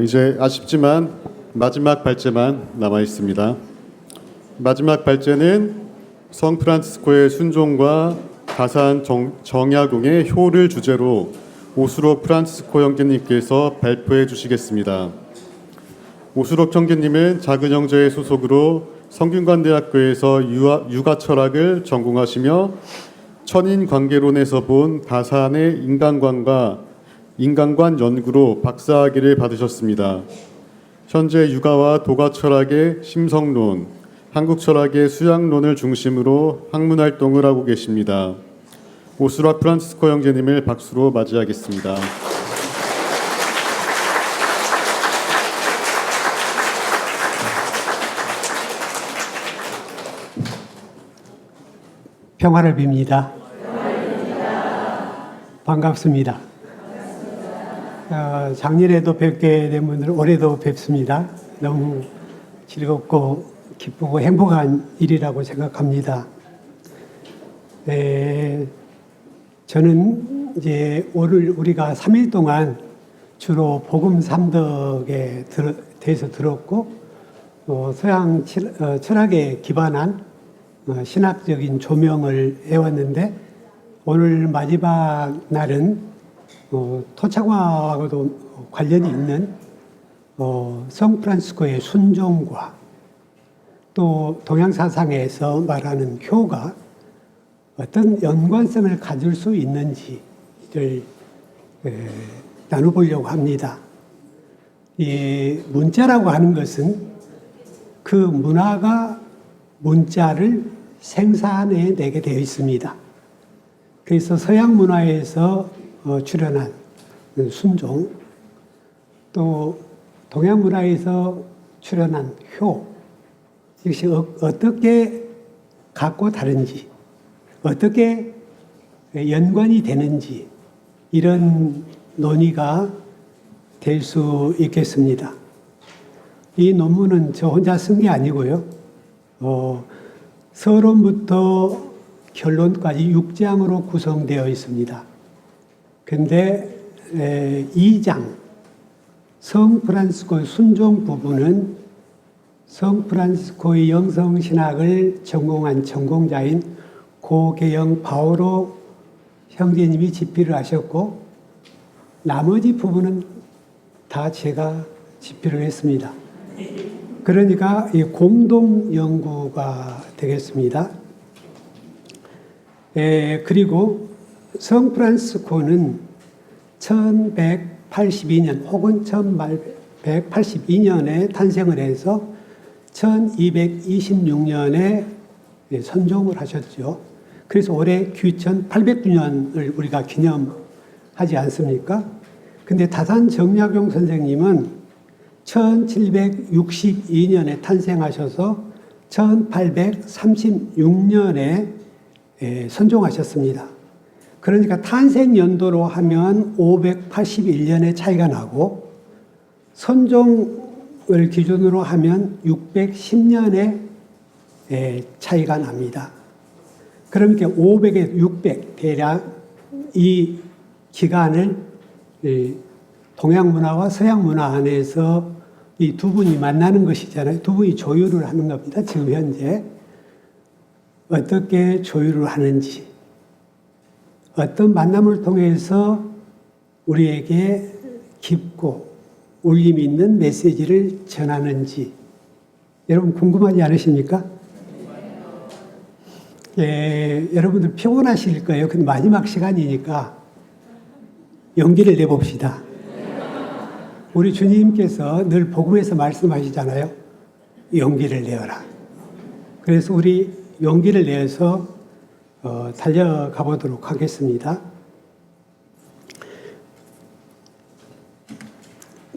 이제 아쉽지만 마지막 발제만 남아 있습니다. 마지막 발제는 성프란치스코의 순종과 가산 정약용의 효를 주제로 오수록 프란치스코 형제님께서 발표해 주시겠습니다. 오수록 형제님은 작은 형제의 소속으로 성균관대학교에서 유가철학을 전공하시며 천인관계론에서 본 가산의 인간관 연구로 박사학위를 받으셨습니다. 현재 유가와 도가철학의 심성론, 한국철학의 수양론을 중심으로 학문활동을 하고 계십니다. 오수록 프란치스코 형제님을 박수로 맞이하겠습니다. 평화를 빕니다. 반갑습니다. 작년에도 뵙게 된 분들 올해도 뵙습니다. 너무 즐겁고 기쁘고 행복한 일이라고 생각합니다. 저는 이제 오늘 우리가 3일 동안 주로 복음 삼덕에 대해서 들었고 서양 철학에 기반한 신학적인 조명을 해왔는데 오늘 마지막 날은 토착화하고도 관련이 있는 성프란치스코의 순종과 또 동양사상에서 말하는 효가 어떤 연관성을 가질 수 있는지를 나눠보려고 합니다. 이 문자라고 하는 것은 그 문화가 문자를 생산해내게 되어 있습니다. 그래서 서양 문화에서 출현한 순종, 또 동양 문화에서 출현한 효, 이것이 어떻게 같고 다른지, 어떻게 연관이 되는지 이런 논의가 될 수 있겠습니다. 이 논문은 저 혼자 쓴 게 아니고요. 서론부터 결론까지 6장으로 구성되어 있습니다. 근데 2장 성프란치스코 순종 부분은 성프란치스코의 영성신학을 전공한 전공자인 고계영 바오로 형제님이 집필을 하셨고 나머지 부분은 다 제가 집필을 했습니다. 그러니까 이 공동 연구가 되겠습니다. 그리고 성프란치스코는 1182년 혹은 1182년에 탄생을 해서 1226년에 선종을 하셨죠. 그래서 올해 귀천 800주년을 우리가 기념하지 않습니까? 근데 다산 정약용 선생님은 1762년에 탄생하셔서 1836년에 선종하셨습니다. 그러니까 탄생 연도로 하면 581년의 차이가 나고 선종을 기준으로 하면 610년의 차이가 납니다. 그러니까 500에 600 대략 이 기간을 동양 문화와 서양 문화 안에서 이 두 분이 만나는 것이잖아요. 두 분이 조율을 하는 겁니다. 지금 현재 어떻게 조율을 하는지, 어떤 만남을 통해서 우리에게 깊고 울림 있는 메시지를 전하는지 여러분 궁금하지 않으십니까? 여러분들 피곤하실 거예요. 근데 마지막 시간이니까 용기를 내봅시다. 우리 주님께서 늘 복음에서 말씀하시잖아요. 용기를 내어라. 그래서 우리 용기를 내어서 달려가 보도록 하겠습니다.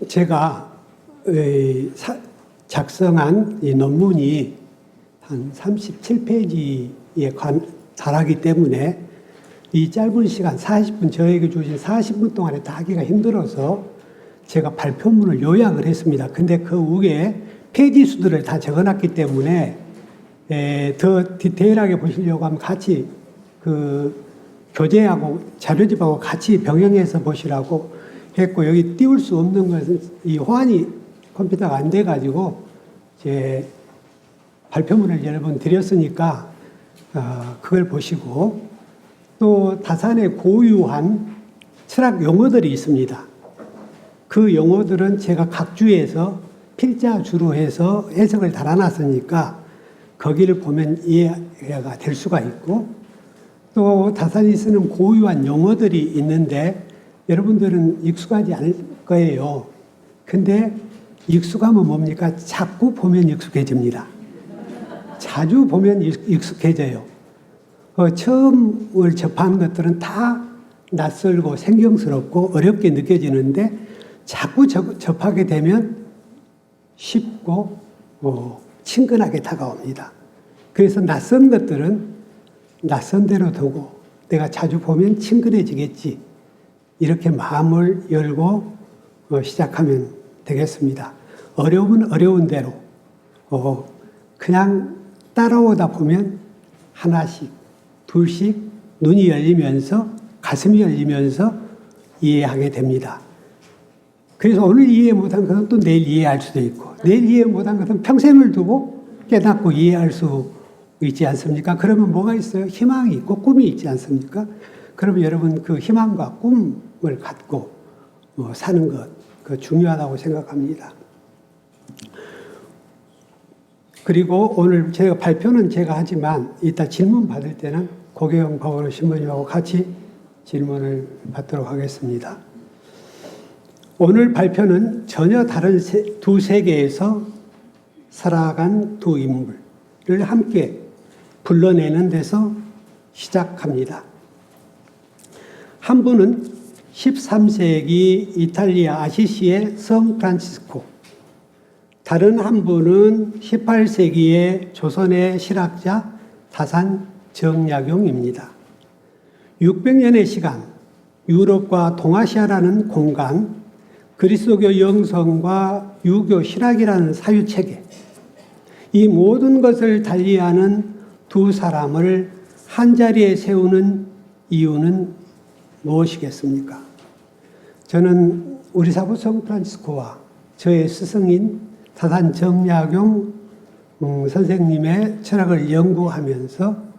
제가 작성한 이 논문이 한 37페이지에 달하기 때문에 이 짧은 시간 40분, 저에게 주신 40분 동안에 다 하기가 힘들어서 제가 발표문을 요약을 했습니다. 근데 그 위에 페이지 수들을 다 적어놨기 때문에 더 디테일하게 보시려고 하면 같이 그 교재하고 자료집하고 같이 병행해서 보시라고 했고, 여기 띄울 수 없는 것은 이 호환이 컴퓨터가 안 돼가지고 제 발표문을 여러 번 드렸으니까 그걸 보시고, 또 다산에 고유한 철학 용어들이 있습니다. 그 용어들은 제가 각 주에서 필자주로 해서 해석을 달아놨으니까 거기를 보면 이해가 될 수가 있고, 또 다산이 쓰는 고유한 용어들이 있는데 여러분들은 익숙하지 않을 거예요. 근데 익숙하면 뭡니까? 자꾸 보면 익숙해집니다. 자주 보면 익숙해져요. 처음을 접하는 것들은 다 낯설고 생경스럽고 어렵게 느껴지는데 자꾸 접하게 되면 쉽고 친근하게 다가옵니다. 그래서 낯선 것들은 낯선 대로 두고 내가 자주 보면 친근해지겠지. 이렇게 마음을 열고 시작하면 되겠습니다. 어려우면 어려운 대로 그냥 따라오다 보면 하나씩, 둘씩 눈이 열리면서 가슴이 열리면서 이해하게 됩니다. 그래서 오늘 이해 못한 것은 또 내일 이해할 수도 있고, 내일 이해 못한 것은 평생을 두고 깨닫고 이해할 수 있지 않습니까? 그러면 뭐가 있어요? 희망이 있고 꿈이 있지 않습니까? 그러면 여러분 그 희망과 꿈을 갖고 사는 것, 그 중요하다고 생각합니다. 그리고 오늘 제가 발표는 제가 하지만 이따 질문 받을 때는 고경영 박원호 신부님하고 같이 질문을 받도록 하겠습니다. 오늘 발표는 전혀 다른 두 세계에서 살아간 두 인물을 함께 불러내는 데서 시작합니다. 한 분은 13세기 이탈리아 아시시의 성 프란치스코, 다른 한 분은 18세기의 조선의 실학자 다산 정약용입니다. 600년의 시간, 유럽과 동아시아라는 공간, 그리스도교 영성과 유교 신학이라는 사유체계, 이 모든 것을 달리하는 두 사람을 한자리에 세우는 이유는 무엇이겠습니까? 저는 우리 사부 성 프란치스코와 저의 스승인 다산 정약용 선생님의 철학을 연구하면서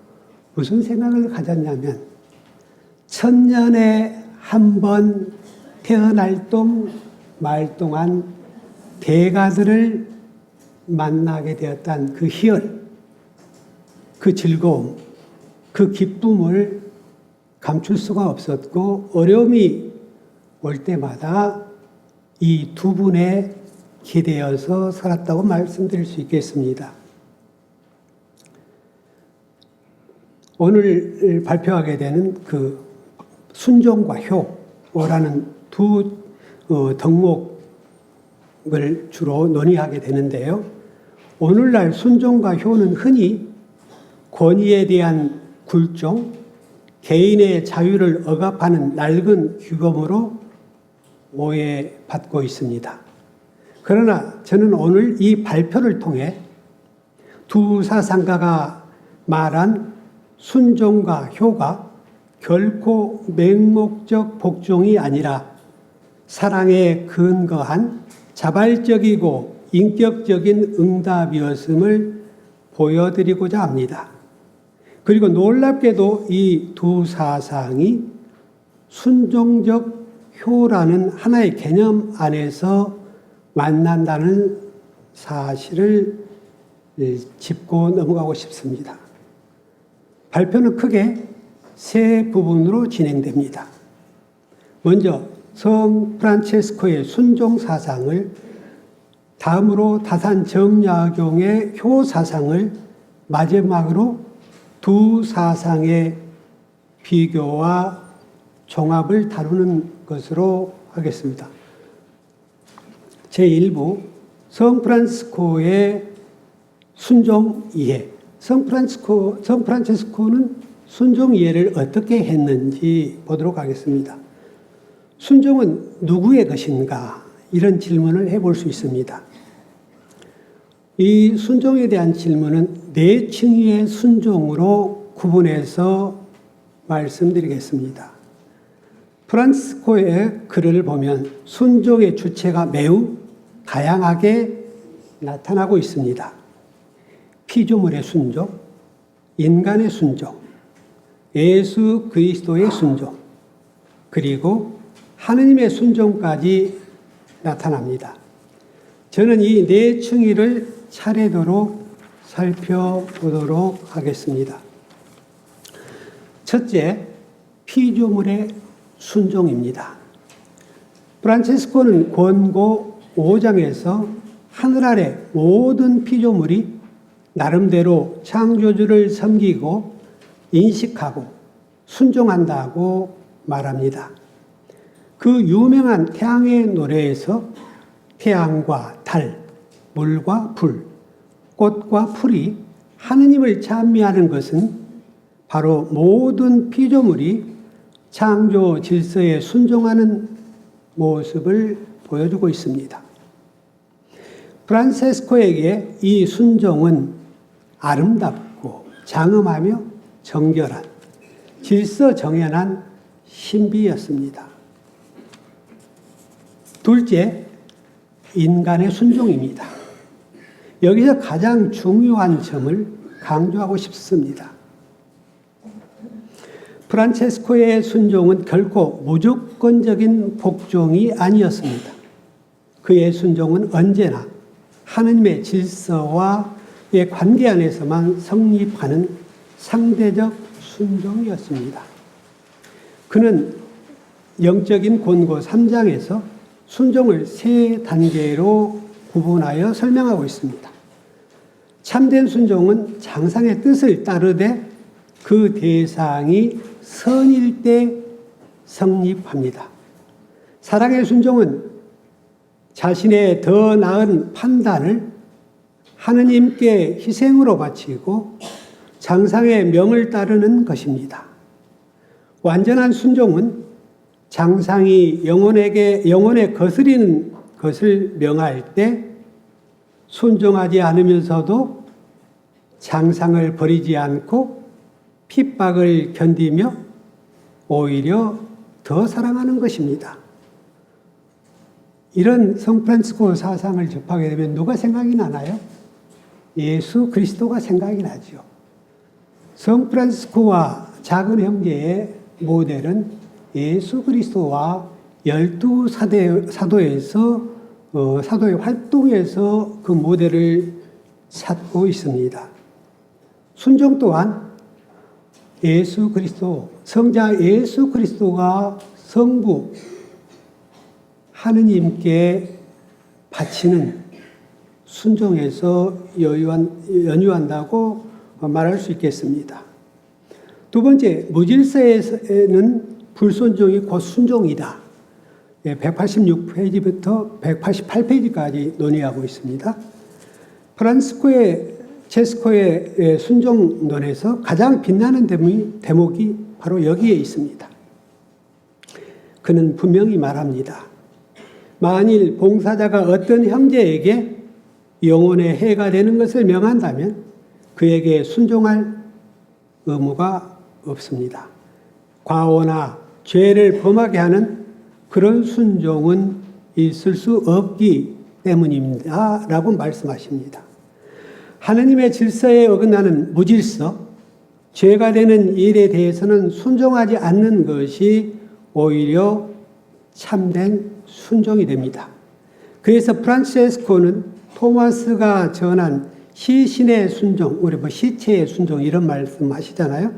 무슨 생각을 가졌냐면, 천년에 한 번 태어날 동 말동안 대가들을 만나게 되었다는 그 희열, 그 즐거움, 그 기쁨을 감출 수가 없었고, 어려움이 올 때마다 이 두 분에 기대어서 살았다고 말씀드릴 수 있겠습니다. 오늘 발표하게 되는 그 순종과 효라는 두 덕목을 주로 논의하게 되는데요. 오늘날 순종과 효는 흔히 권위에 대한 굴종, 개인의 자유를 억압하는 낡은 규범으로 오해받고 있습니다. 그러나 저는 오늘 이 발표를 통해 두 사상가가 말한 순종과 효가 결코 맹목적 복종이 아니라 사랑에 근거한 자발적이고 인격적인 응답이었음을 보여드리고자 합니다. 그리고 놀랍게도 이 두 사상이 순종적 효라는 하나의 개념 안에서 만난다는 사실을 짚고 넘어가고 싶습니다. 발표는 크게 세 부분으로 진행됩니다. 먼저 성 프란체스코의 순종 사상을, 다음으로 다산 정약용의 효 사상을, 마지막으로 두 사상의 비교와 종합을 다루는 것으로 하겠습니다. 제1부 성 프란치스코의 순종 이해. 성 프란체스코는 순종 이해를 어떻게 했는지 보도록 하겠습니다. 순종은 누구의 것인가? 이런 질문을 해볼 수 있습니다. 이 순종에 대한 질문은 네 층위의 순종으로 구분해서 말씀드리겠습니다. 프란치스코의 글을 보면 순종의 주체가 매우 다양하게 나타나고 있습니다. 피조물의 순종, 인간의 순종, 예수 그리스도의 순종, 그리고 하느님의 순종까지 나타납니다. 저는 이 네 층위를 차례대로 살펴보도록 하겠습니다. 첫째, 피조물의 순종입니다. 프란체스코는 권고 5장에서 하늘 아래 모든 피조물이 나름대로 창조주를 섬기고 인식하고 순종한다고 말합니다. 그 유명한 태양의 노래에서 태양과 달, 물과 불, 꽃과 풀이 하느님을 찬미하는 것은 바로 모든 피조물이 창조 질서에 순종하는 모습을 보여주고 있습니다. 프란체스코에게 이 순종은 아름답고 장엄하며 정결한 질서 정연한 신비였습니다. 둘째, 인간의 순종입니다. 여기서 가장 중요한 점을 강조하고 싶습니다. 프란체스코의 순종은 결코 무조건적인 복종이 아니었습니다. 그의 순종은 언제나 하느님의 질서와의 관계 안에서만 성립하는 상대적 순종이었습니다. 그는 영적인 권고 3장에서 순종을 세 단계로 구분하여 설명하고 있습니다. 참된 순종은 장상의 뜻을 따르되 그 대상이 선일 때 성립합니다. 사랑의 순종은 자신의 더 나은 판단을 하느님께 희생으로 바치고 장상의 명을 따르는 것입니다. 완전한 순종은 장상이 영혼에 거스리는 것을 명할 때 순종하지 않으면서도 장상을 버리지 않고 핍박을 견디며 오히려 더 사랑하는 것입니다. 이런 성프란치스코 사상을 접하게 되면 누가 생각이 나나요? 예수 그리스도가 생각이 나죠. 성프란치스코와 작은 형제의 모델은 예수 그리스도와 12사도에서 사도의 활동에서 그 모델을 찾고 있습니다. 순종 또한 예수 그리스도, 성자 예수 그리스도가 성부 하느님께 바치는 순종에서 연유한다고 말할 수 있겠습니다. 두 번째, 무질서에는 불순종이 곧 순종이다. 186페이지부터 188페이지까지 논의하고 있습니다. 프란체스코의 순종론에서 가장 빛나는 대목이 바로 여기에 있습니다. 그는 분명히 말합니다. 만일 봉사자가 어떤 형제에게 영혼에 해가 되는 것을 명한다면 그에게 순종할 의무가 없습니다. 과오나 죄를 범하게 하는 그런 순종은 있을 수 없기 때문입니다. 라고 말씀하십니다. 하느님의 질서에 어긋나는 무질서, 죄가 되는 일에 대해서는 순종하지 않는 것이 오히려 참된 순종이 됩니다. 그래서 프란체스코는 토마스가 전한 시신의 순종, 우리 시체의 순종 이런 말씀 하시잖아요.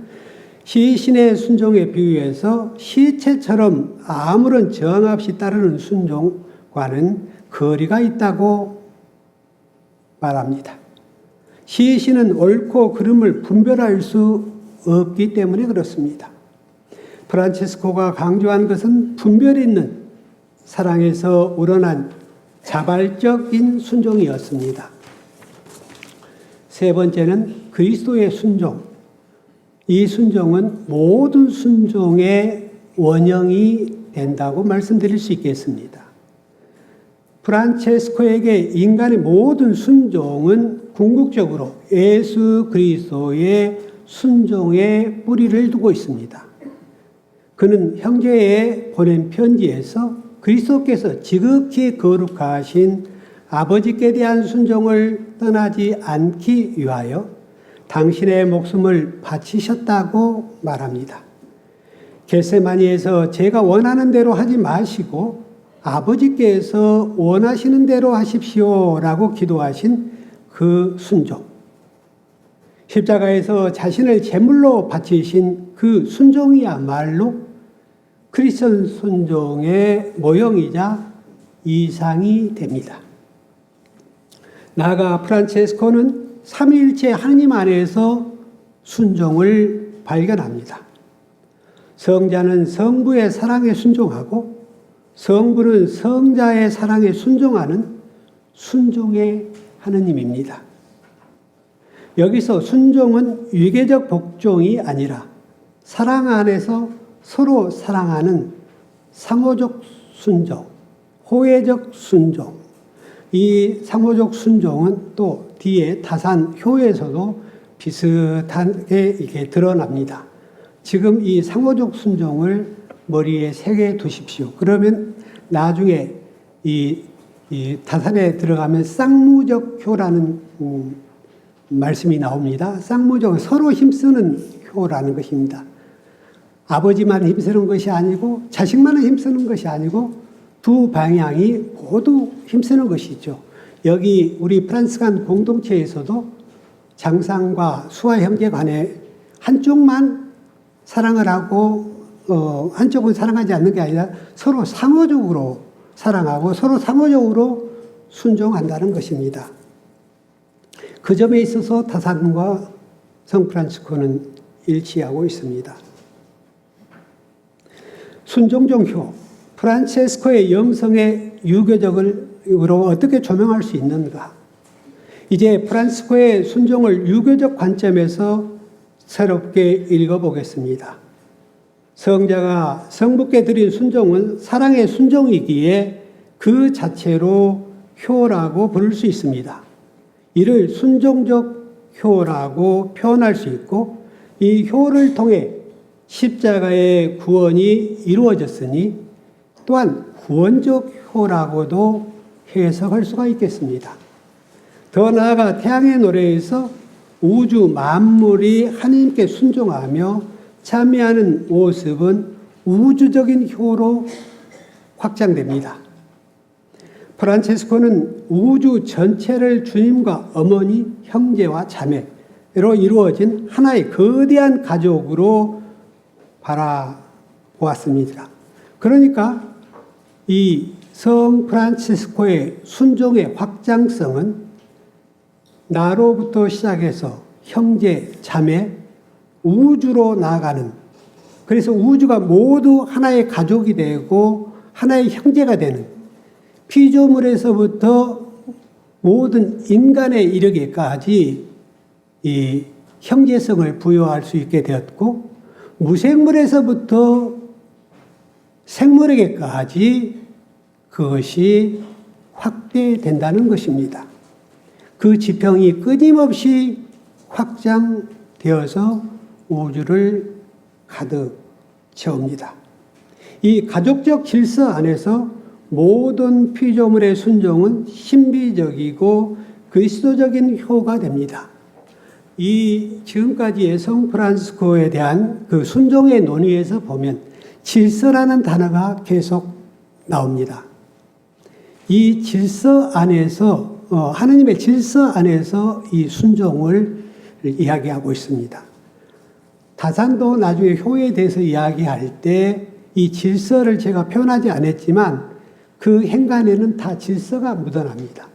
시신의 순종에 비유해서 시체처럼 아무런 저항 없이 따르는 순종과는 거리가 있다고 말합니다. 시신은 옳고 그름을 분별할 수 없기 때문에 그렇습니다. 프란체스코가 강조한 것은 분별 있는 사랑에서 우러난 자발적인 순종이었습니다. 세 번째는 그리스도의 순종. 이 순종은 모든 순종의 원형이 된다고 말씀드릴 수 있겠습니다. 프란체스코에게 인간의 모든 순종은 궁극적으로 예수 그리스도의 순종에 뿌리를 두고 있습니다. 그는 형제에 보낸 편지에서 그리스도께서 지극히 거룩하신 아버지께 대한 순종을 떠나지 않기 위하여 당신의 목숨을 바치셨다고 말합니다. 겟세마니에서 제가 원하는 대로 하지 마시고 아버지께서 원하시는 대로 하십시오라고 기도하신 그 순종. 십자가에서 자신을 제물로 바치신 그 순종이야말로 크리스천 순종의 모형이자 이상이 됩니다. 나아가 프란체스코는 삼위일체 하느님 안에서 순종을 발견합니다. 성자는 성부의 사랑에 순종하고 성부는 성자의 사랑에 순종하는 순종의 하느님입니다. 여기서 순종은 위계적 복종이 아니라 사랑 안에서 서로 사랑하는 상호적 순종, 호혜적 순종. 이 상호적 순종은 또 뒤에 다산효에서도 비슷하게 이게 드러납니다. 지금 이 상호적 순종을 머리에 새겨 두십시오. 그러면 나중에 이 다산에 들어가면 쌍무적 효라는 말씀이 나옵니다. 쌍무적은 서로 힘쓰는 효라는 것입니다. 아버지만 힘쓰는 것이 아니고 자식만은 힘쓰는 것이 아니고 두 방향이 모두 힘쓰는 것이죠. 여기 우리 프란스간 공동체에서도 장상과 수아 형제 간에 한쪽만 사랑을 하고 한쪽은 사랑하지 않는 게 아니라 서로 상호적으로 사랑하고 서로 상호적으로 순종한다는 것입니다. 그 점에 있어서 다산과 성프란치스코는 일치하고 있습니다. 순종종효, 프란체스코의 영성의 유교적으로 어떻게 조명할 수 있는가? 이제 프란치스코의 순종을 유교적 관점에서 새롭게 읽어보겠습니다. 성자가 성부께 드린 순종은 사랑의 순종이기에 그 자체로 효라고 부를 수 있습니다. 이를 순종적 효라고 표현할 수 있고 이 효를 통해 십자가의 구원이 이루어졌으니 또한 구원적 효라고도 해석할 수가 있겠습니다. 더 나아가 태양의 노래에서 우주 만물이 하나님께 순종하며 참여하는 모습은 우주적인 효로 확장됩니다. 프란체스코는 우주 전체를 주님과 어머니, 형제와 자매로 이루어진 하나의 거대한 가족으로 바라보았습니다. 그러니까 이 성 프란치스코의 순종의 확장성은 나로부터 시작해서 형제, 자매, 우주로 나아가는, 그래서 우주가 모두 하나의 가족이 되고 하나의 형제가 되는 피조물에서부터 모든 인간에 이르기까지 이 형제성을 부여할 수 있게 되었고 무생물에서부터 생물에게까지 그것이 확대된다는 것입니다. 그 지평이 끊임없이 확장되어서 우주를 가득 채웁니다. 이 가족적 질서 안에서 모든 피조물의 순종은 신비적이고 그리스도적인 효가 됩니다. 이 지금까지의 성 프란시스코에 대한 그 순종의 논의에서 보면 질서라는 단어가 계속 나옵니다. 이 질서 안에서 하느님의 질서 안에서 이 순종을 이야기하고 있습니다. 다산도 나중에 효에 대해서 이야기할 때 이 질서를 제가 표현하지 않았지만 그 행간에는 다 질서가 묻어납니다.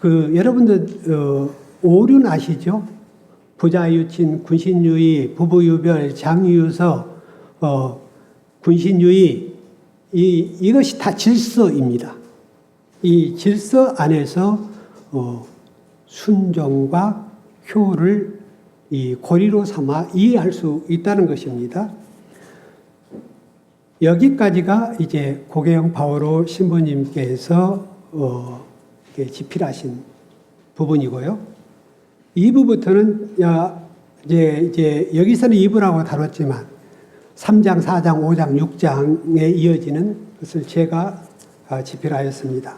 여러분들 오륜 아시죠? 부자유친, 군신유의, 부부유별, 장유서, 군신유의 이것이 다 질서입니다. 이 질서 안에서 순종과 효를 이 고리로 삼아 이해할 수 있다는 것입니다. 여기까지가 이제 고계영 바오로 신부님께서 집필하신 부분이고요. 2부부터는 이제 여기서는 2부라고 다뤘지만 3장, 4장, 5장, 6장에 이어지는 것을 제가 집필하였습니다.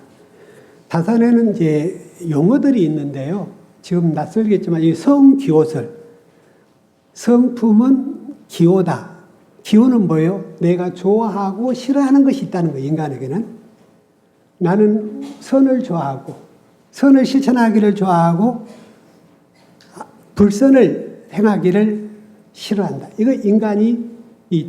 다산에는 이제 용어들이 있는데요. 지금 낯설겠지만 이 성기호설, 성품은 기호다. 기호는 뭐예요? 내가 좋아하고 싫어하는 것이 있다는 거예요. 인간에게는. 나는 선을 좋아하고 선을 실천하기를 좋아하고 불선을 행하기를 싫어한다. 이거 인간이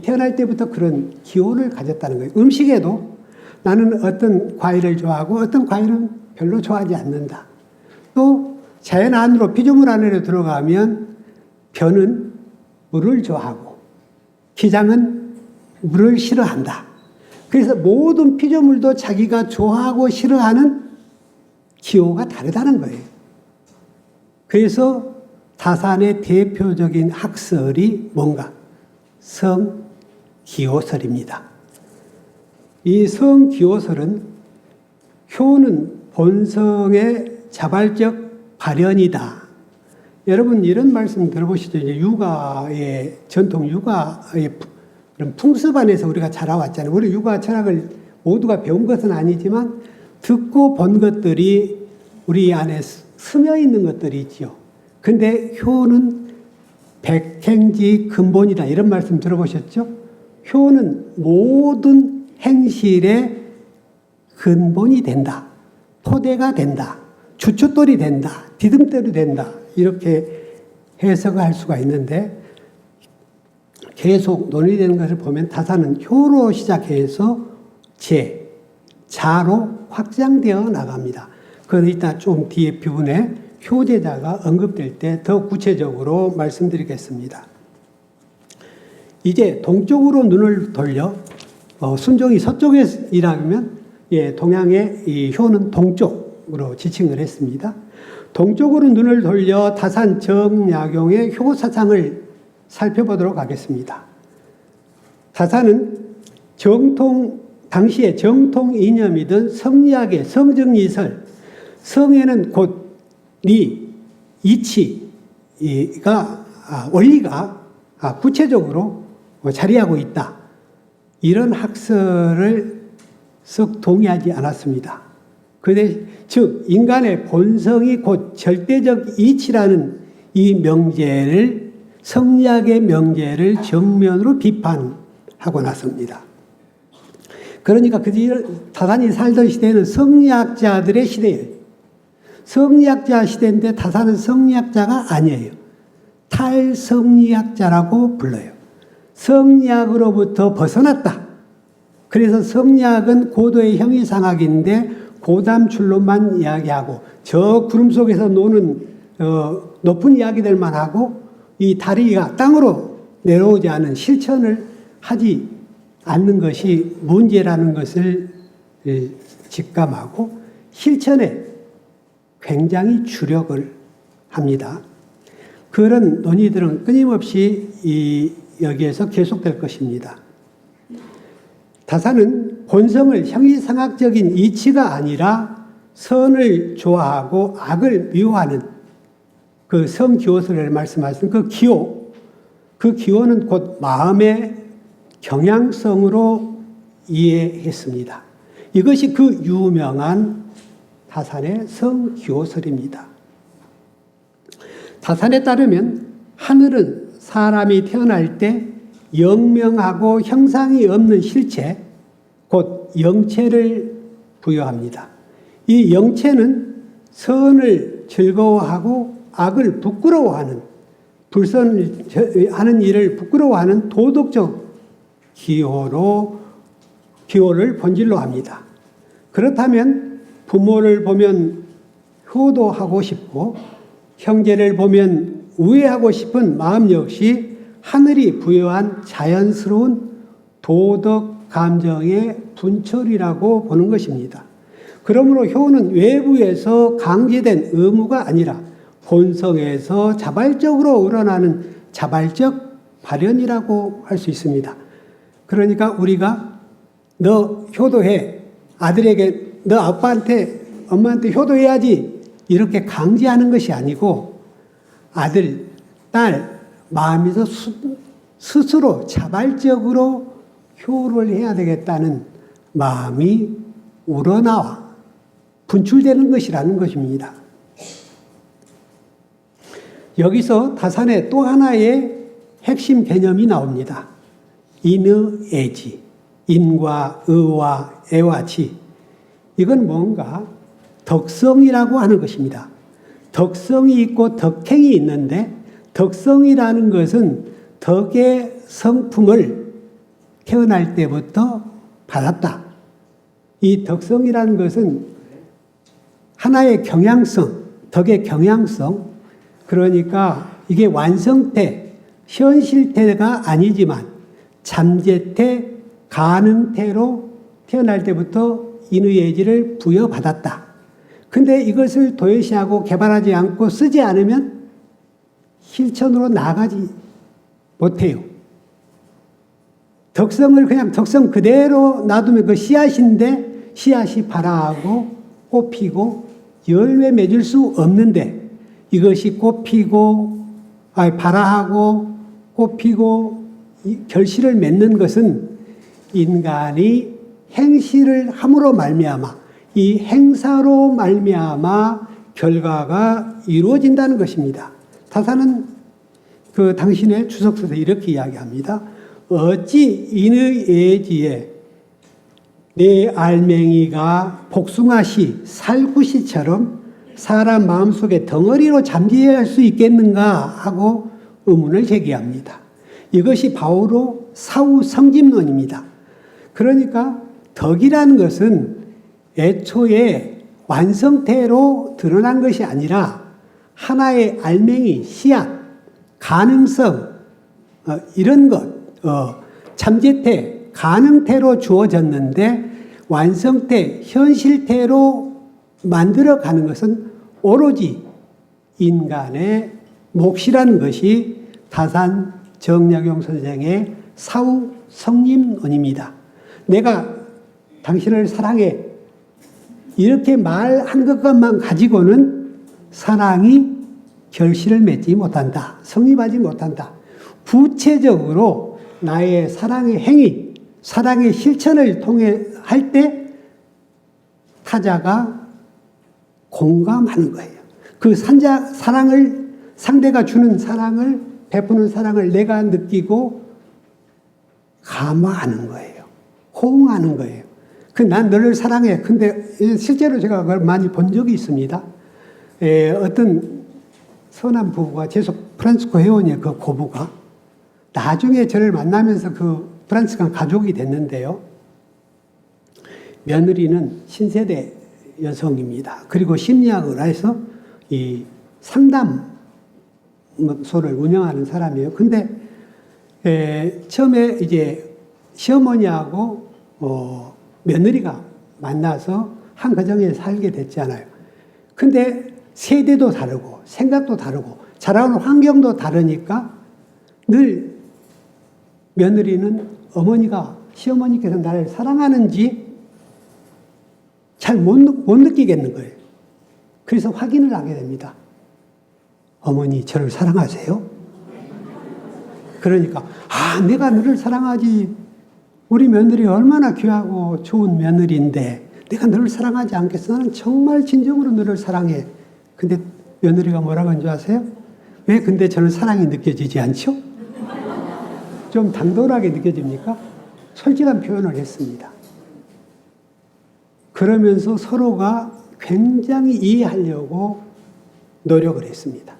태어날 때부터 그런 기호를 가졌다는 거예요. 음식에도 나는 어떤 과일을 좋아하고 어떤 과일은 별로 좋아하지 않는다. 또 자연 안으로 피조물 안으로 들어가면 변은 물을 좋아하고 기장은 물을 싫어한다. 그래서 모든 피조물도 자기가 좋아하고 싫어하는 기호가 다르다는 거예요. 그래서 다산의 대표적인 학설이 뭔가? 성기호설입니다. 이 성기호설은 효는 본성의 자발적 발현이다. 여러분 이런 말씀 들어보시죠. 이제 육아의 전통 육아의 그런 풍습 안에서 우리가 자라왔잖아요. 우리 육아 철학을 모두가 배운 것은 아니지만 듣고 본 것들이 우리 안에 스며 있는 것들이 있죠. 근데 효는 백행지 근본이다. 이런 말씀 들어보셨죠? 효는 모든 행실의 근본이 된다. 토대가 된다. 주춧돌이 된다. 디딤돌이 된다. 이렇게 해석을 할 수가 있는데 계속 논의되는 것을 보면 다산은 효로 시작해서 자로 확장되어 나갑니다. 그건 이따 좀 뒤에 부분에 효제자가 언급될 때 더 구체적으로 말씀드리겠습니다. 이제 동쪽으로 눈을 돌려 순종이 서쪽에 일하면 동양의 이 효는 동쪽으로 지칭을 했습니다. 동쪽으로 눈을 돌려 다산 정약용의 효 사상을 살펴보도록 하겠습니다. 다산은 당시의 정통 이념이던 성리학의 성정이설, 성에는 곧 이치가 원리가 구체적으로 자리하고 있다. 이런 학설을 썩 동의하지 않았습니다. 즉 인간의 본성이 곧 절대적 이치라는 이 명제를 성리학의 명제를 정면으로 비판하고 나섭니다. 그러니까 다산이 살던 시대는 성리학자들의 시대예요. 성리학자 시대인데 다산은 성리학자가 아니에요. 탈성리학자라고 불러요. 성리학으로부터 벗어났다. 그래서 성리학은 고도의 형이상학인데 고담출로만 이야기하고 저 구름 속에서 노는 높은 이야기들만 하고 이 다리가 땅으로 내려오지 않은 실천을 하지 않는 것이 문제라는 것을 직감하고 실천에 굉장히 주력을 합니다. 그런 논의들은 끊임없이 여기에서 계속될 것입니다. 다산은 본성을 형이상학적인 이치가 아니라 선을 좋아하고 악을 미워하는 그 성기호설을 말씀하신 그 기호는 곧 마음의 경향성으로 이해했습니다. 이것이 그 유명한 다산의 성기호설입니다. 다산에 따르면 하늘은 사람이 태어날 때 영명하고 형상이 없는 실체, 곧 영체를 부여합니다. 이 영체는 선을 즐거워하고 악을 부끄러워하는, 불선을 하는 일을 부끄러워하는 도덕적 기호를 본질로 합니다. 그렇다면 부모를 보면 효도하고 싶고 형제를 보면 우애하고 싶은 마음 역시 하늘이 부여한 자연스러운 도덕 감정의 분철이라고 보는 것입니다. 그러므로 효는 외부에서 강제된 의무가 아니라 본성에서 자발적으로 우러나는 자발적 발현이라고 할 수 있습니다. 그러니까 우리가 너 효도해, 아들에게 너 아빠한테 엄마한테 효도해야지 이렇게 강제하는 것이 아니고 아들, 딸 마음에서 스스로 자발적으로 효를 해야 되겠다는 마음이 우러나와 분출되는 것이라는 것입니다. 여기서 다산의 또 하나의 핵심 개념이 나옵니다. 인의애지, 인과 의와 애와 지. 이건 뭔가 덕성이라고 하는 것입니다. 덕성이 있고 덕행이 있는데 덕성이라는 것은 덕의 성품을 태어날 때부터 받았다. 이 덕성이라는 것은 하나의 경향성, 덕의 경향성, 그러니까 이게 완성태, 현실태가 아니지만 잠재태, 가능태로 태어날 때부터 인의예지를 부여받았다. 근데 이것을 도외시하고 개발하지 않고 쓰지 않으면 실천으로 나가지 못해요. 덕성을 그냥 덕성 그대로 놔두면 그 씨앗인데 씨앗이 발아하고 꽃피고 열매 맺을 수 없는데 이것이 발아하고 꽃피고 결실을 맺는 것은 인간이 행실을 함으로 말미암아 이 행사로 말미암아 결과가 이루어진다는 것입니다. 다산은 그 당신의 주석서에서 이렇게 이야기합니다. 어찌 인의예지에 내 알맹이가 복숭아씨, 살구씨처럼 사람 마음속에 덩어리로 잠재할 수 있겠는가 하고 의문을 제기합니다. 이것이 바로 사후 성집론입니다. 그러니까 덕이라는 것은 애초에 완성태로 드러난 것이 아니라 하나의 알맹이, 씨앗, 가능성, 이런 것, 잠재태, 가능태로 주어졌는데 완성태, 현실태로 만들어가는 것은 오로지 인간의 몫이라는 것이 다산 정약용 선생의 사후 성립론입니다. 내가 당신을 사랑해 이렇게 말한 것만 가지고는 사랑이 결실을 맺지 못한다. 성립하지 못한다. 구체적으로 나의 사랑의 행위, 사랑의 실천을 통해 할 때 타자가 공감하는 거예요. 그 사랑을, 상대가 주는 사랑을, 베푸는 사랑을 내가 느끼고 감화하는 거예요. 호응하는 거예요. 난 너를 사랑해. 근데 실제로 제가 그걸 많이 본 적이 있습니다. 어떤 선한 부부가 재속 프란치스코 회원의 그 고부가 나중에 저를 만나면서 그 프란치스칸 가족이 됐는데요. 며느리는 신세대 여성입니다. 그리고 심리학을 해서 이 상담소를 운영하는 사람이에요. 근데 처음에 이제 시어머니하고 며느리가 만나서 한 가정에 살게 됐잖아요. 근데 세대도 다르고 생각도 다르고 자라는 환경도 다르니까 늘 며느리는 시어머니께서 나를 사랑하는지 잘 못 느끼겠는 거예요. 그래서 확인을 하게 됩니다. 어머니, 저를 사랑하세요? 그러니까, 내가 너를 사랑하지. 우리 며느리 얼마나 귀하고 좋은 며느리인데 내가 너를 사랑하지 않겠어? 나는 정말 진정으로 너를 사랑해. 근데 며느리가 뭐라고 하는 줄 아세요? 왜 근데 저는 사랑이 느껴지지 않죠? 좀 당돌하게 느껴집니까? 솔직한 표현을 했습니다. 그러면서 서로가 굉장히 이해하려고 노력을 했습니다.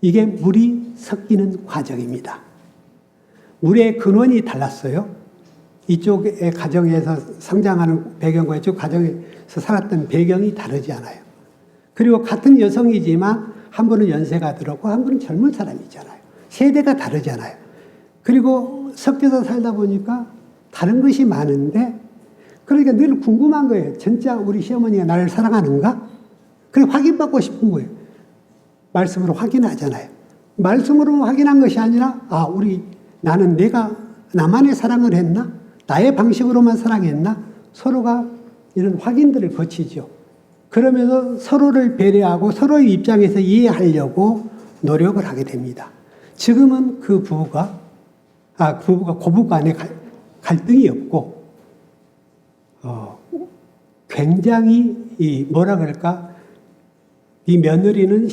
이게 물이 섞이는 과정입니다. 물의 근원이 달랐어요. 이쪽의 가정에서 성장하는 배경과 이쪽 가정에서 살았던 배경이 다르지 않아요. 그리고 같은 여성이지만 한 분은 연세가 들었고 한 분은 젊은 사람이잖아요. 세대가 다르잖아요. 그리고 섞여서 살다 보니까 다른 것이 많은데 그러니까 늘 궁금한 거예요. 진짜 우리 시어머니가 나를 사랑하는가? 그래 확인받고 싶은 거예요. 말씀으로 확인하잖아요. 말씀으로 확인한 것이 아니라 나는 내가 나만의 사랑을 했나? 나의 방식으로만 사랑했나? 서로가 이런 확인들을 거치죠. 그러면서 서로를 배려하고 서로의 입장에서 이해하려고 노력을 하게 됩니다. 지금은 그 부부가 부부가 고부 간에 갈등이 없고, 굉장히 뭐라 그럴까, 이 며느리는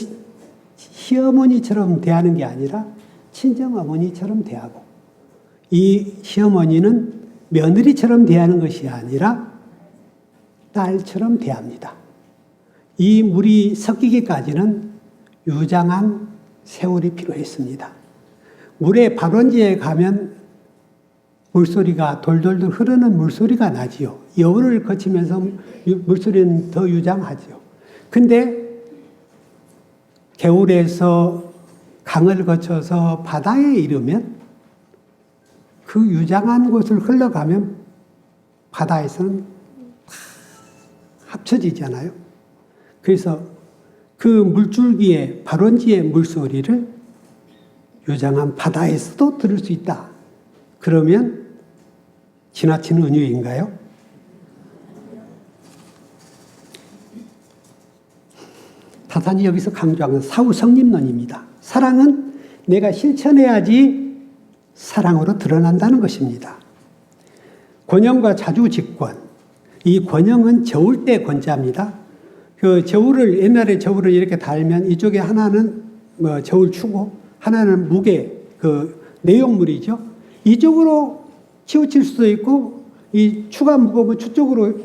시어머니처럼 대하는 게 아니라 친정어머니처럼 대하고, 이 시어머니는 며느리처럼 대하는 것이 아니라 딸처럼 대합니다. 이 물이 섞이기까지는 유장한 세월이 필요했습니다. 물의 발원지에 가면 물소리가 돌돌돌 흐르는 물소리가 나지요. 여울을 거치면서 물소리는 더 유장하지요. 근데 겨울에서 강을 거쳐서 바다에 이르면 그 유장한 곳을 흘러가면 바다에서는 합쳐지잖아요. 그래서 그 물줄기의 발원지의 물소리를 유장한 바다에서도 들을 수 있다. 그러면 지나치는 은유인가요? 다산이 여기서 강조하는 사후 성립론입니다. 사랑은 내가 실천해야지 사랑으로 드러난다는 것입니다. 권영과 자주직권. 이 권영은 저울 때 권자입니다. 그 저울을, 옛날에 저울을 이렇게 달면 이쪽에 하나는 저울 추고 하나는 무게, 그 내용물이죠. 이쪽으로 치우칠 수도 있고, 이 추가 무거우면 추쪽으로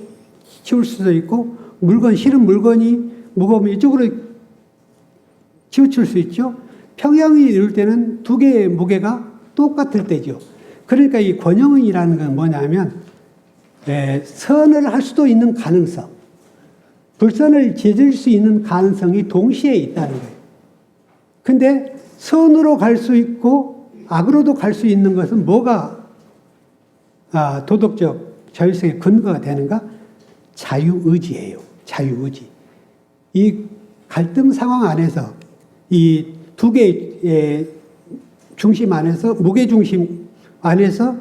치울 수도 있고, 실은 물건이 무거우면 이쪽으로 치우칠 수 있죠. 평형이 이룰 때는 두 개의 무게가 똑같을 때죠. 그러니까 이 권형이라는 건 뭐냐면, 선을 할 수도 있는 가능성, 불선을 지을 수 있는 가능성이 동시에 있다는 거예요. 근데 선으로 갈 수 있고 악으로도 갈 수 있는 것은 뭐가 도덕적 자율성의 근거가 되는가? 자유의지예요. 자유의지. 이 갈등 상황 안에서 이 두 개의 중심 안에서, 무게 중심 안에서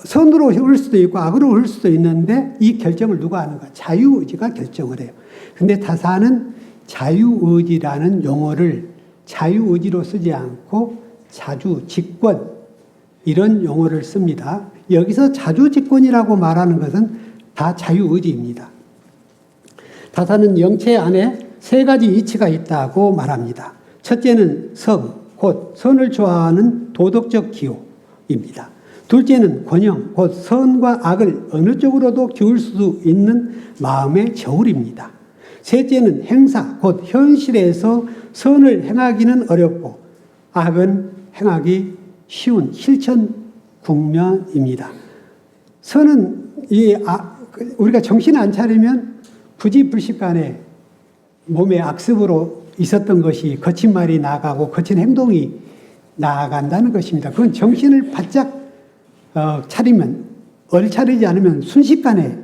선으로 흐를 수도 있고 악으로 흐를 수도 있는데 이 결정을 누가 하는가? 자유의지가 결정을 해요. 근데 다사는 자유의지라는 용어를 자유의지로 쓰지 않고 자주직권, 이런 용어를 씁니다. 여기서 자주직권이라고 말하는 것은 다 자유의지입니다. 다사는 영체 안에 세 가지 이치가 있다고 말합니다. 첫째는 성, 곧 선을 좋아하는 도덕적 기호입니다. 둘째는 권형, 곧 선과 악을 어느 쪽으로도 기울 수 있는 마음의 저울입니다. 셋째는 행사, 곧 현실에서 선을 행하기는 어렵고 악은 행하기 쉬운 실천 국면입니다. 선은 우리가 정신 안 차리면 굳이 불식간에 몸의 악습으로 있었던 것이 거친 말이 나가고 거친 행동이 나아간다는 것입니다. 그건 정신을 바짝 차리면, 얼차리지 않으면 순식간에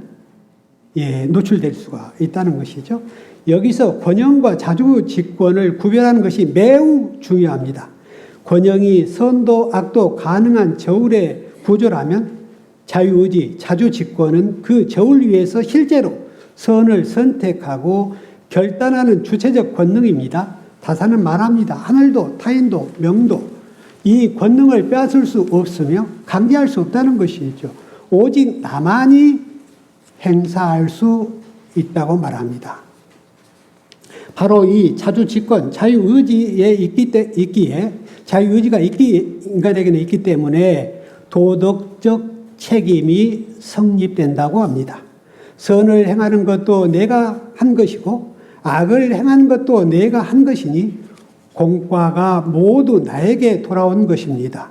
노출될 수가 있다는 것이죠. 여기서 권형과 자주직권을 구별하는 것이 매우 중요합니다. 권형이 선도 악도 가능한 저울의 구조라면 자유의지, 자주직권은 그 저울 위에서 실제로 선을 선택하고 결단하는 주체적 권능입니다. 다사는 말합니다. 하늘도 타인도 명도 이 권능을 빼앗을 수 없으며 강제할 수 없다는 것이죠. 오직 나만이 행사할 수 있다고 말합니다. 바로 이 자주직권, 자유의지에 있기에 자유의지가 인간에게는 있기 때문에 도덕적 책임이 성립된다고 합니다. 선을 행하는 것도 내가 한 것이고 악을 행하는 것도 내가 한 것이니 공과가 모두 나에게 돌아온 것입니다.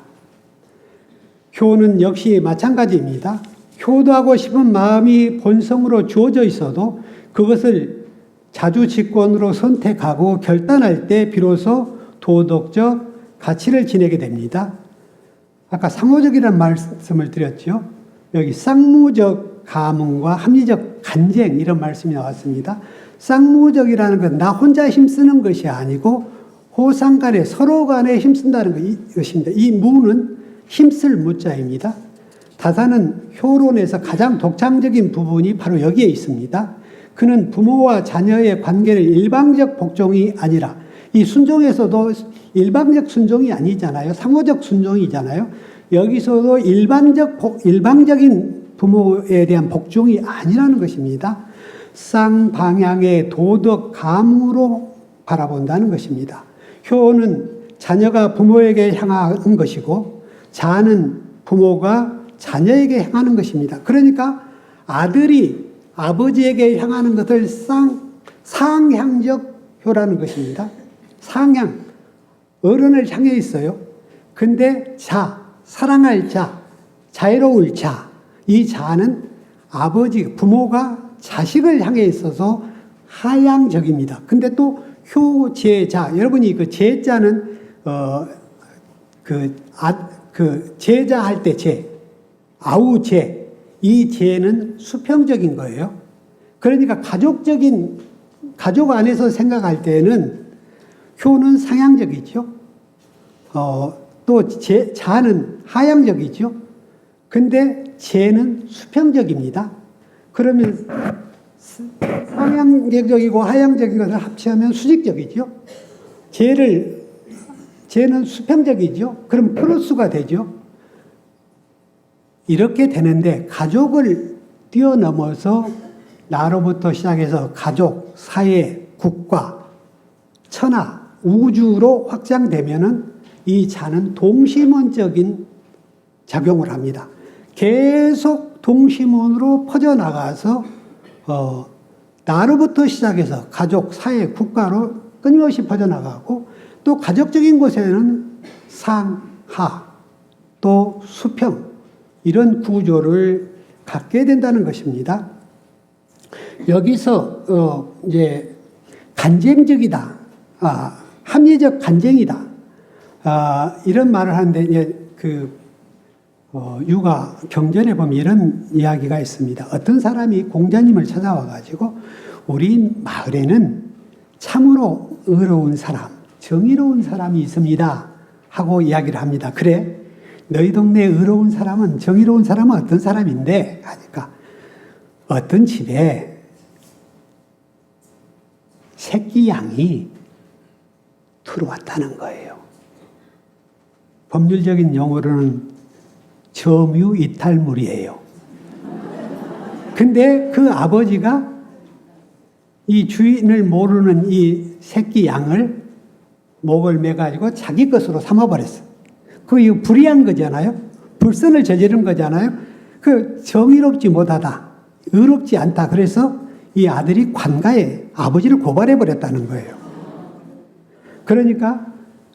효는 역시 마찬가지입니다. 효도하고 싶은 마음이 본성으로 주어져 있어도 그것을 자주직권으로 선택하고 결단할 때 비로소 도덕적 가치를 지니게 됩니다. 아까 상호적이라는 말씀을 드렸죠. 여기 쌍무적 가문과 합리적 간쟁, 이런 말씀이 나왔습니다. 쌍무적이라는 건 나 혼자 힘쓰는 것이 아니고 호상 간에 서로 간에 힘쓴다는 것입니다. 이 무는 힘쓸 무자입니다. 다사는 효론에서 가장 독창적인 부분이 바로 여기에 있습니다. 그는 부모와 자녀의 관계를 일방적 복종이 아니라, 이 순종에서도 일방적 순종이 아니잖아요. 상호적 순종이잖아요. 여기서도 일방적인 부모에 대한 복종이 아니라는 것입니다. 쌍방향의 도덕 감으로 바라본다는 것입니다. 효는 자녀가 부모에게 향하는 것이고 자는 부모가 자녀에게 향하는 것입니다. 그러니까 아들이 아버지에게 향하는 것을 상향적 효라는 것입니다. 상향, 어른을 향해 있어요. 근데 사랑할 자, 자애로울 자, 이 자는 부모가 자식을 향해 있어서 하향적입니다. 근데 또 효제자, 여러분이 그 제자는 제자 할 때 아우제, 이 제는 수평적인 거예요. 그러니까 가족 안에서 생각할 때는 효는 상향적이죠. 또 자는 하향적이죠. 근데 제는 수평적입니다. 그러면 상향적이고 하향적인 것을 합치면 수직적이죠. 제는 수평적이죠. 그럼 플러스가 되죠. 이렇게 되는데 가족을 뛰어넘어서 나로부터 시작해서 가족, 사회, 국가, 천하, 우주로 확장되면은 이 자는 동심원적인 작용을 합니다. 계속 동심원으로 퍼져나가서 나로부터 시작해서 가족, 사회, 국가로 끊임없이 퍼져나가고 또 가족적인 곳에는 상하, 또 수평 이런 구조를 갖게 된다는 것입니다. 여기서 이제 간쟁적이다, 합리적 간쟁이다 이런 말을 하는데 이제 육아 경전에 보면 이런 이야기가 있습니다. 어떤 사람이 공자님을 찾아와 가지고 우리 마을에는 참으로 의로운 사람, 정의로운 사람이 있습니다 하고 이야기를 합니다. 그래? 너희 동네에 의로운 사람은, 정의로운 사람은 어떤 사람인데? 하니까 어떤 집에 새끼 양이 들어왔다는 거예요. 법률적인 용어로는 점유 이탈물이에요. 근데 그 아버지가 이 주인을 모르는 이 새끼 양을 목을 매가지고 자기 것으로 삼아버렸어. 이거 불의한 거잖아요. 불선을 저지른 거잖아요. 정의롭지 못하다, 의롭지 않다. 그래서 이 아들이 관가에 아버지를 고발해버렸다는 거예요. 그러니까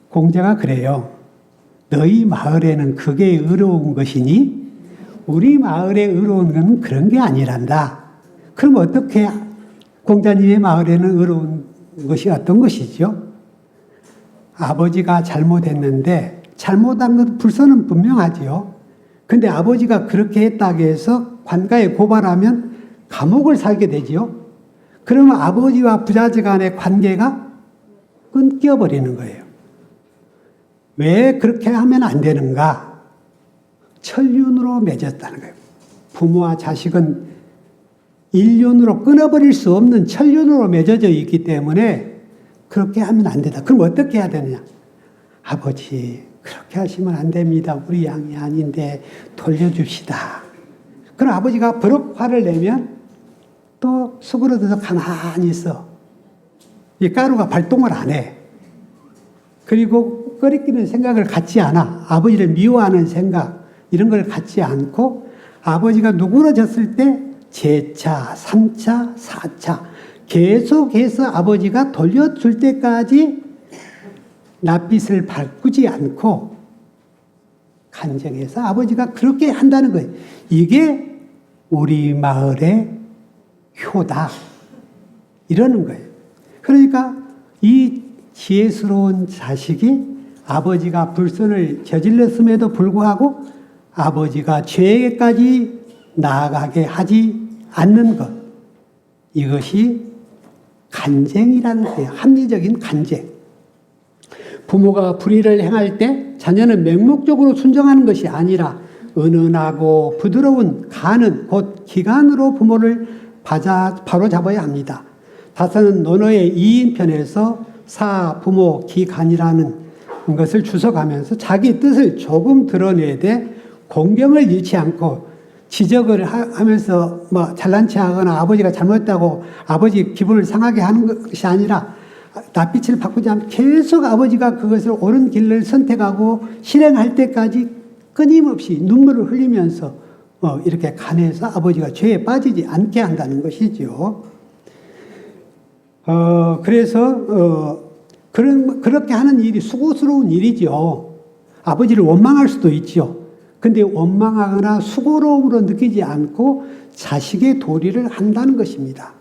공자가 그래요. 너희 마을에는 그게 의로운 것이니 우리 마을에 의로운 건 그런 게 아니란다. 그럼 어떻게 공자님의 마을에는 의로운 것이 어떤 것이죠? 아버지가 잘못했는데 잘못한 것 불선은 분명하지요. 근데 아버지가 그렇게 했다고 해서 관가에 고발하면 감옥을 살게 되지요. 그러면 아버지와 부자재 간의 관계가 끊겨버리는 거예요. 왜 그렇게 하면 안 되는가? 천륜으로 맺었다는 거예요. 부모와 자식은 일륜으로 끊어버릴 수 없는 천륜으로 맺어져 있기 때문에 그렇게 하면 안 된다. 그럼 어떻게 해야 되느냐? 아버지, 그렇게 하시면 안 됩니다. 우리 양이 아닌데 돌려줍시다. 그럼 아버지가 버럭 화를 내면 또 수그러들어서 가만히 있어. 이 가루가 발동을 안 해. 그리고 꺼리끼는 생각을 갖지 않아. 아버지를 미워하는 생각 이런 걸 갖지 않고 아버지가 누그러졌을 때 제차, 3차, 4차 계속해서 아버지가 돌려줄 때까지 낯빛을 바꾸지 않고 간증해서 아버지가 그렇게 한다는 거예요. 이게 우리 마을의 효다. 이러는 거예요. 그러니까 이 지혜스러운 자식이 아버지가 불선을 저질렀음에도 불구하고 아버지가 죄에까지 나아가게 하지 않는 것. 이것이 간쟁이라는 거예요. 합리적인 간쟁. 부모가 불의를 행할 때 자녀는 맹목적으로 순종하는 것이 아니라 은은하고 부드러운 간은 곧 기간으로 부모를 바로잡아야 합니다. 다서는 논어의 2인편에서 사, 부모, 기간이라는 것을 주석하면서 자기 뜻을 조금 드러내되 공경을 잃지 않고 지적을 하면서 뭐 잘난 체하거나 아버지가 잘못했다고 아버지 기분을 상하게 하는 것이 아니라 낯빛을 바꾸지 않고 계속 아버지가 그것을 옳은 길을 선택하고 실행할 때까지 끊임없이 눈물을 흘리면서 이렇게 간해서 아버지가 죄에 빠지지 않게 한다는 것이죠. 그래서 그렇게 하는 일이 수고스러운 일이죠. 아버지를 원망할 수도 있죠. 근데 원망하거나 수고로움으로 느끼지 않고 자식의 도리를 한다는 것입니다.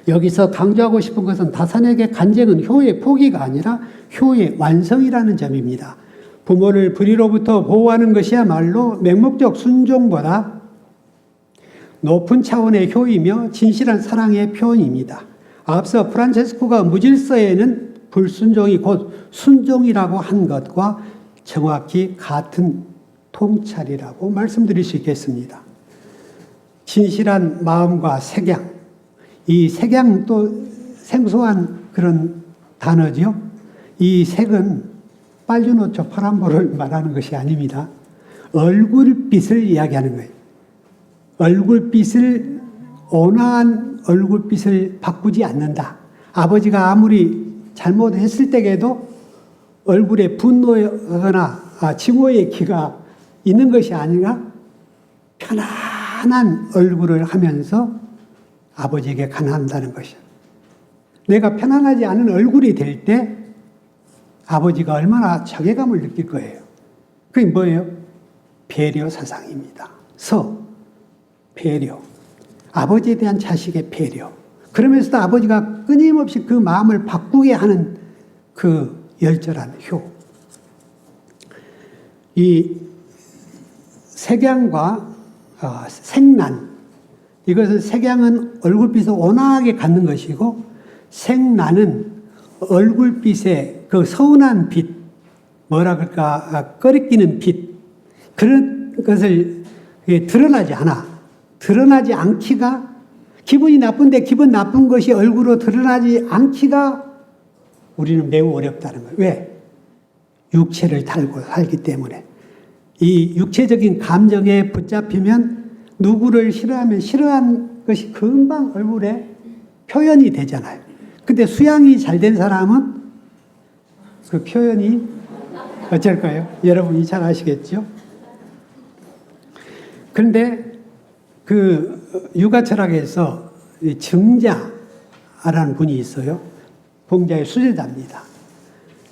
여기서 강조하고 싶은 것은 다산에게 간쟁은 효의 포기가 아니라 효의 완성이라는 점입니다. 부모를 불의로부터 보호하는 것이야말로 맹목적 순종보다 높은 차원의 효이며 진실한 사랑의 표현입니다. 앞서 프란체스코가 무질서에는 불순종이 곧 순종이라고 한 것과 정확히 같은 통찰이라고 말씀드릴 수 있겠습니다. 진실한 마음과 색양, 이 색양도 생소한 그런 단어죠. 이 색은 빨주노초 파란보를 말하는 것이 아닙니다. 얼굴빛을 이야기하는 거예요. 얼굴빛을 온화한 얼굴빛을 바꾸지 않는다. 아버지가 아무리 잘못했을 때에도 얼굴에 분노하거나 증오의 기가 있는 것이 아니라 편안한 얼굴을 하면서 아버지에게 간한다는 것이야. 내가 편안하지 않은 얼굴이 될 때 아버지가 얼마나 자괴감을 느낄 거예요. 그게 뭐예요? 배려 사상입니다. 배려. 아버지에 대한 자식의 배려. 그러면서도 아버지가 끊임없이 그 마음을 바꾸게 하는 그 열절한 효. 이 색양과 색난, 이것은 색양은 얼굴빛을 온화하게 갖는 것이고 색난은 얼굴빛의 그 서운한 빛, 뭐라 그럴까, 꺼리끼는 빛, 그런 것을 드러나지 않아. 드러나지 않기가, 기분이 나쁜데 기분 나쁜 것이 얼굴로 드러나지 않기가 우리는 매우 어렵다는 거예요. 왜? 육체를 달고 살기 때문에. 이 육체적인 감정에 붙잡히면 누구를 싫어하면 싫어한 것이 금방 얼굴에 표현이 되잖아요. 근데 수양이 잘 된 사람은 그 표현이 어쩔까요? 여러분이 잘 아시겠죠? 그런데 그 육아철학에서 증자라는 분이 있어요. 공자의 수제자입니다.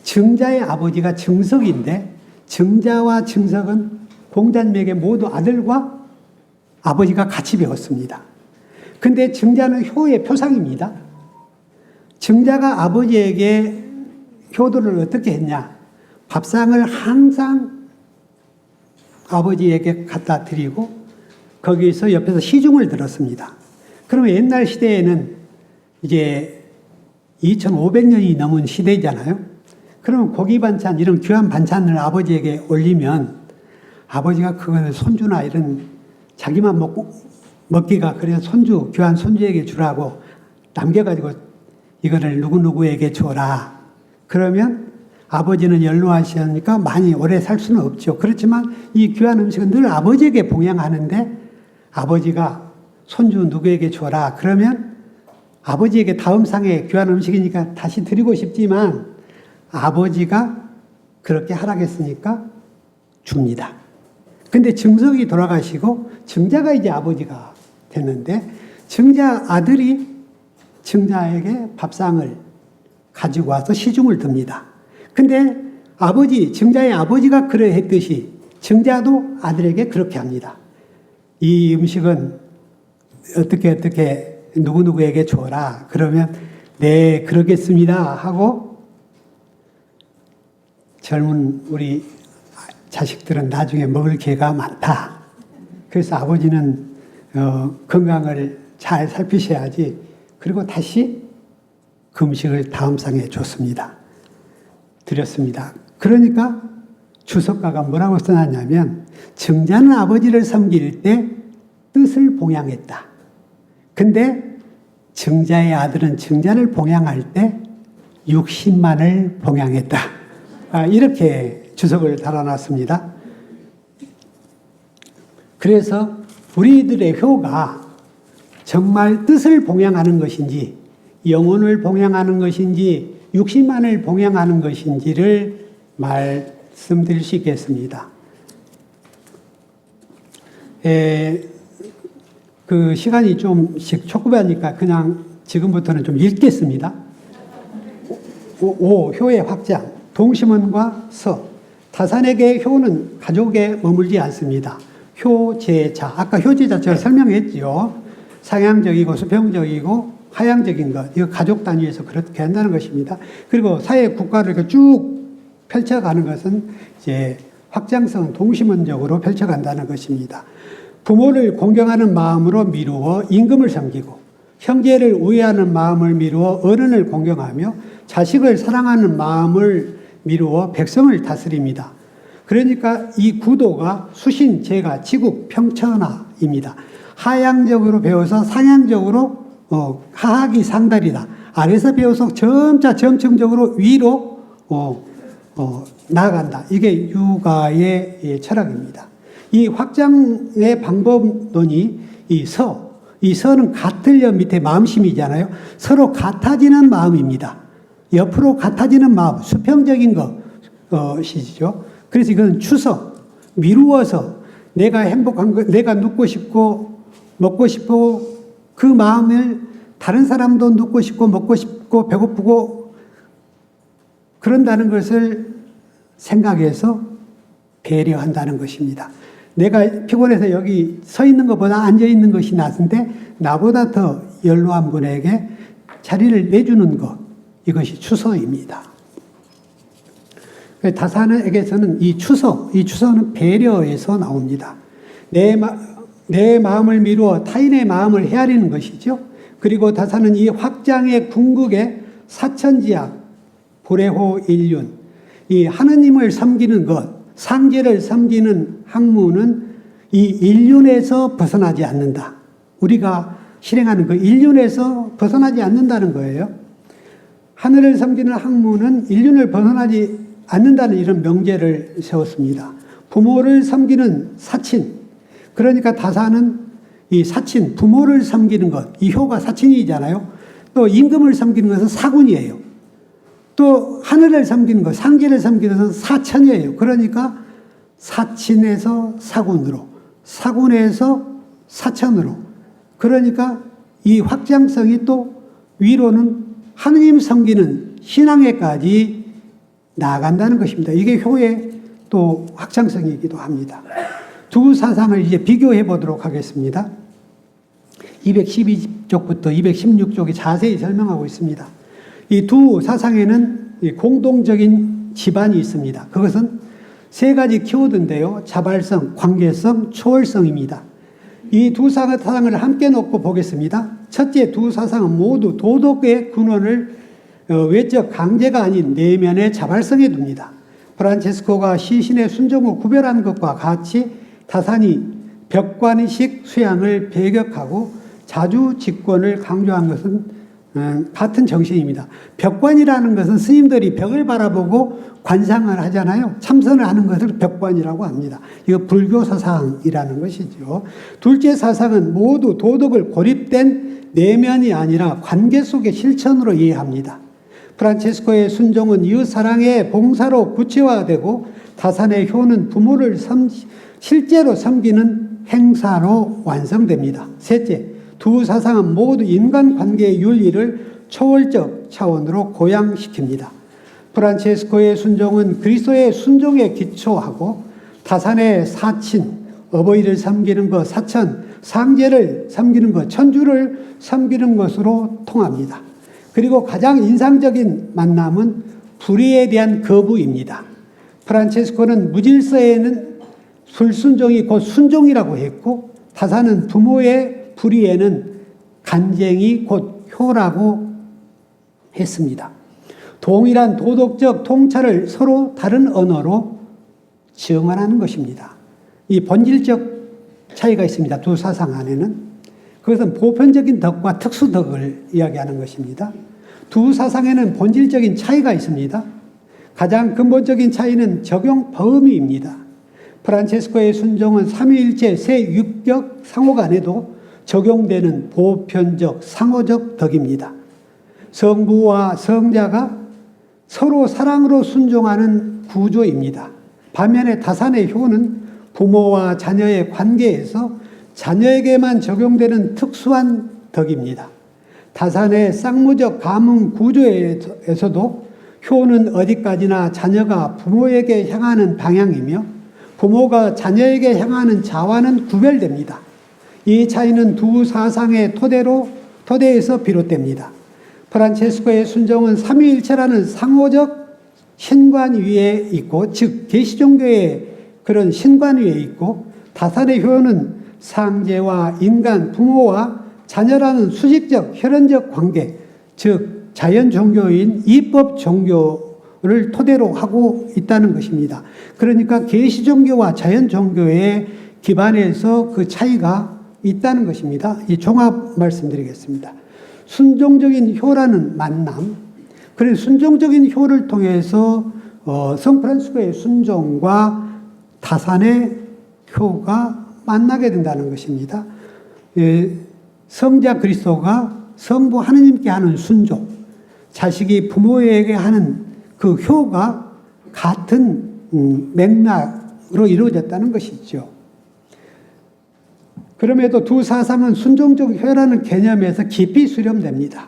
증자의 아버지가 증석인데 증자와 증석은 공자님에게 모두 아들과 아버지가 같이 배웠습니다. 근데 증자는 효의 표상입니다. 증자가 아버지에게 효도를 어떻게 했냐? 밥상을 항상 아버지에게 갖다 드리고 거기서 옆에서 시중을 들었습니다. 그러면 옛날 시대에는 이제 2500년이 넘은 시대잖아요. 그러면 고기 반찬, 이런 귀한 반찬을 아버지에게 올리면 아버지가 그거를 손주나 이런 자기만 먹기가 그래서 손주, 귀한 손주에게 주라고 남겨가지고 이거를 누구누구에게 줘라. 그러면 아버지는 연로하시니까 많이 오래 살 수는 없죠. 그렇지만 이 귀한 음식은 늘 아버지에게 봉양하는데 아버지가 손주 누구에게 줘라. 그러면 아버지에게 다음 상에 귀한 음식이니까 다시 드리고 싶지만 아버지가 그렇게 하라겠으니까 줍니다. 근데 증석이 돌아가시고 증자가 이제 아버지가 됐는데 증자 아들이 증자에게 밥상을 가지고 와서 시중을 듭니다. 근데 증자의 아버지가 그러했듯이 증자도 아들에게 그렇게 합니다. 이 음식은 어떻게 누구누구에게 줘라. 그러면 네, 그러겠습니다 하고 젊은 우리 자식들은 나중에 먹을 기회가 많다. 그래서 아버지는 건강을 잘 살피셔야지. 그리고 다시 그 음식을 다음 상에 줬습니다. 드렸습니다. 그러니까 주석가가 뭐라고 써놨냐면 증자는 아버지를 섬길 때 뜻을 봉양했다. 근데 증자의 아들은 증자를 봉양할 때 60만을 봉양했다. 이렇게 주석을 달아놨습니다. 그래서 우리들의 효가 정말 뜻을 봉양하는 것인지, 영혼을 봉양하는 것인지, 60만을 봉양하는 것인지를 말씀드릴 수 있겠습니다. 그 시간이 좀씩 촉구하니까 그냥 지금부터는 좀 읽겠습니다. 5. 효의 확장. 동심원과 서. 다산에게 효는 가족에 머물지 않습니다. 효제자. 아까 효제자 제가 설명했죠. 상향적이고 수평적이고 하향적인 것. 이거 가족 단위에서 그렇게 한다는 것입니다. 그리고 사회 국가를 이렇게 쭉 펼쳐가는 것은 이제 확장성 동심원적으로 펼쳐간다는 것입니다. 부모를 공경하는 마음으로 미루어 임금을 섬기고 형제를 우애하는 마음을 미루어 어른을 공경하며 자식을 사랑하는 마음을 미루어 백성을 다스립니다. 그러니까 이 구도가 수신, 제가, 지국, 평천하입니다. 하향적으로 배워서 상향적으로 하하기 상달이다. 아래서 배워서 점층적으로 위로 나아간다. 이게 유가의 철학입니다. 이 확장의 방법론이 이 서는 같으려 밑에 마음심이잖아요. 서로 같아지는 마음입니다. 옆으로 같아지는 마음, 수평적인 것이죠. 그래서 이건 추서, 미루어서 내가 행복한 것, 내가 눕고 싶고 먹고 싶고 그 마음을 다른 사람도 눕고 싶고 먹고 싶고 배고프고 그런다는 것을 생각해서 배려한다는 것입니다. 내가 피곤해서 여기 서 있는 것보다 앉아 있는 것이 낫은데 나보다 더 연로한 분에게 자리를 내주는 것, 이것이 추서입니다. 다산에게서는 이 추서는 배려에서 나옵니다. 내 마음을 미루어 타인의 마음을 헤아리는 것이죠. 그리고 다산은 이 확장의 궁극의 사천지약, 불해호 일륜, 이 하느님을 섬기는 것, 상제를 섬기는 학문은 이 일륜에서 벗어나지 않는다. 우리가 실행하는 그 일륜에서 벗어나지 않는다는 거예요. 하늘을 섬기는 학문은 일륜을 벗어나지 않는다는 이런 명제를 세웠습니다. 부모를 섬기는 사친, 그러니까 다산은 이 사친, 부모를 섬기는 것, 이 효가 사친이잖아요. 또 임금을 섬기는 것은 사군이에요. 또 하늘을 섬기는 것, 상제를 섬기는 것은 사천이에요. 그러니까 사친에서 사군으로, 사군에서 사천으로. 그러니까 이 확장성이 또 위로는 하느님 섬기는 신앙에까지 나아간다는 것입니다. 이게 효의 또 확장성이기도 합니다. 두 사상을 이제 비교해 보도록 하겠습니다. 212쪽부터 216쪽에 자세히 설명하고 있습니다. 이 두 사상에는 공동적인 지반이 있습니다. 그것은 세 가지 키워드인데요. 자발성, 관계성, 초월성입니다. 이 두 사상을 함께 놓고 보겠습니다. 첫째 두 사상은 모두 도덕의 근원을 외적 강제가 아닌 내면의 자발성에 둡니다. 프란체스코가 시신의 순종을 구별한 것과 같이 다산이 벽관의식 수양을 배격하고 자주직권을 강조한 것은 같은 정신입니다. 벽관이라는 것은 스님들이 벽을 바라보고 관상을 하잖아요. 참선을 하는 것을 벽관이라고 합니다. 이거 불교 사상이라는 것이죠. 둘째 사상은 모두 도덕을 고립된 내면이 아니라 관계 속의 실천으로 이해합니다. 프란체스코의 순종은 이웃사랑의 봉사로 구체화되고 다산의 효는 부모를 실제로 섬기는 행사로 완성됩니다. 셋째, 두 사상은 모두 인간관계의 윤리를 초월적 차원으로 고양시킵니다. 프란체스코의 순종은 그리스도의 순종에 기초하고 다산의 사친, 어버이를 섬기는 것, 사천, 상제를 섬기는 것, 천주를 섬기는 것으로 통합니다. 그리고 가장 인상적인 만남은 불의에 대한 거부입니다. 프란체스코는 무질서에는 불순종이 곧 순종이라고 했고 다산은 부모의 불의에는 간쟁이 곧 효라고 했습니다. 동일한 도덕적 통찰을 서로 다른 언어로 증언하는 것입니다. 이 본질적 차이가 있습니다. 두 사상 안에는. 그것은 보편적인 덕과 특수덕을 이야기하는 것입니다. 두 사상에는 본질적인 차이가 있습니다. 가장 근본적인 차이는 적용 범위입니다. 프란체스코의 순종은 삼위일체 세 유격 상호 간에도 적용되는 보편적 상호적 덕입니다. 성부와 성자가 서로 사랑으로 순종하는 구조입니다. 반면에 다산의 효는 부모와 자녀의 관계에서 자녀에게만 적용되는 특수한 덕입니다. 다산의 쌍무적 가문 구조에서도 효는 어디까지나 자녀가 부모에게 향하는 방향이며 부모가 자녀에게 향하는 자와는 구별됩니다. 이 차이는 두 사상의 토대에서 비롯됩니다. 프란체스코의 순종은 삼위일체라는 상호적 신관 위에 있고, 즉 계시종교의 그런 신관 위에 있고, 다산의 효는 상제와 인간, 부모와 자녀라는 수직적, 혈연적 관계, 즉 자연 종교인 이법 종교를 토대로 하고 있다는 것입니다. 그러니까 계시 종교와 자연 종교의 기반에서 그 차이가 있다는 것입니다. 이 종합 말씀드리겠습니다. 순종적인 효라는 만남, 그래서 순종적인 효를 통해서 성프란시스코의 순종과 다산의 효가 만나게 된다는 것입니다. 성자 그리스도가 성부 하느님께 하는 순종, 자식이 부모에게 하는 그 효가 같은 맥락으로 이루어졌다는 것이죠. 그럼에도 두 사상은 순종적 효라는 개념에서 깊이 수렴됩니다.